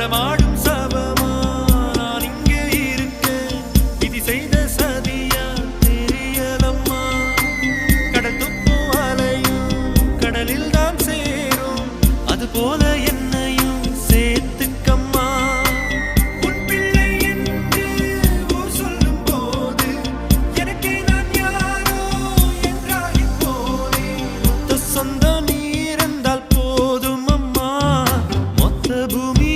நடமாடும் சபமா நான் இங்கே இருக்கேன். விதி செய்த சதியா தெரியலம்மா. கடல் துப்பும் அலையும் கடலில் தான் சேரும். அது போல என்னையும் சேர்த்துக்கம்மா. உன் பிள்ளை என்று ஊர் சொல்லும் போது எனக்கே நான் யாரோ என்றாகி போனேன். மொத்த சொந்தம் நீ இருந்தால் போதும் அம்மா. மொத்த பூமி